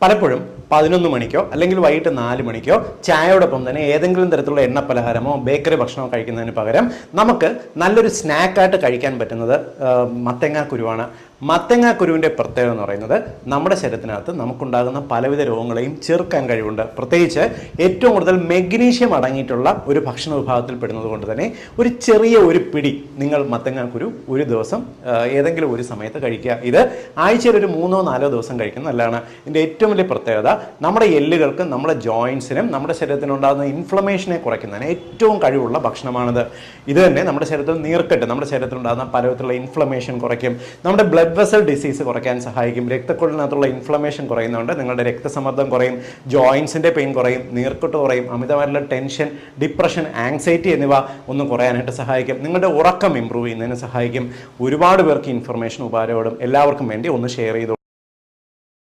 പലപ്പോഴും 11 മണിക്കോ അല്ലെങ്കിൽ വൈകിട്ട് 4 മണിക്കോ ചായയോടൊപ്പം തന്നെ ഏതെങ്കിലും തരത്തിലുള്ള എണ്ണ പലഹാരമോ ബേക്കറി ഭക്ഷണമോ കഴിക്കുന്നതിന് പകരം നമുക്ക് നല്ലൊരു സ്നാക്കായിട്ട് കഴിക്കാൻ പറ്റുന്നത് മത്തങ്ങാക്കുരുവാണ്. മത്തങ്ങാക്കുരുവിൻ്റെ പ്രത്യേകത എന്ന് പറയുന്നത് നമ്മുടെ ശരീരത്തിനകത്ത് നമുക്കുണ്ടാകുന്ന പലവിധ രോഗങ്ങളെയും ചെറുക്കാൻ കഴിവുണ്ട്. പ്രത്യേകിച്ച് ഏറ്റവും കൂടുതൽ മെഗ്നീഷ്യം അടങ്ങിയിട്ടുള്ള ഒരു ഭക്ഷണ വിഭാഗത്തിൽ പെടുന്നത് കൊണ്ട് തന്നെ ഒരു ചെറിയ ഒരു പിടി നിങ്ങൾ മത്തങ്ങാക്കുരു ഒരു ദിവസം ഏതെങ്കിലും ഒരു സമയത്ത് കഴിക്കുക. ഇത് ആഴ്ചയിൽ ഒരു 3-4 ദിവസം കഴിക്കുന്നത് നല്ലതാണ്. ഇതിൻ്റെ ഏറ്റവും വലിയ പ്രത്യേകത നമ്മുടെ എല്ലുകൾക്കും നമ്മുടെ ജോയിൻസിനും നമ്മുടെ ശരീരത്തിനുണ്ടാകുന്ന ഇൻഫ്ലമേഷനെ കുറയ്ക്കുന്നതിന് ഏറ്റവും കഴിവുള്ള ഭക്ഷണമാണിത്. ഇത് തന്നെ നമ്മുടെ ശരീരത്തിൽ നീർക്കെട്ട്, നമ്മുടെ ശരീരത്തിലുണ്ടാകുന്ന പലവിധത്തിലുള്ള ഇൻഫ്ലമേഷൻ കുറയ്ക്കും. നമ്മുടെ ബ്ലഡ് വെസൽ ഡിസീസ് കുറയ്ക്കാൻ സഹായിക്കും. രക്തക്കുഴലിനകത്തുള്ള ഇൻഫ്ലമേഷൻ കുറയുന്നതുകൊണ്ട് നിങ്ങളുടെ രക്തസമ്മർദ്ദം കുറയും, ജോയിൻസിൻ്റെ പെയിൻ കുറയും, നീർക്കെട്ട് കുറയും, അമിതമായിട്ടുള്ള ടെൻഷൻ, ഡിപ്രഷൻ, ആങ്സൈറ്റി എന്നിവ ഒന്ന് കുറയാനായിട്ട് സഹായിക്കും. നിങ്ങളുടെ ഉറക്കം ഇമ്പ്രൂവ് ചെയ്യുന്നതിന് സഹായിക്കും. ഒരുപാട് പേർക്ക് ഇൻഫർമേഷൻ ഉപകാരപ്പെടും. എല്ലാവർക്കും വേണ്ടി ഒന്ന് ഷെയർ ചെയ്തു.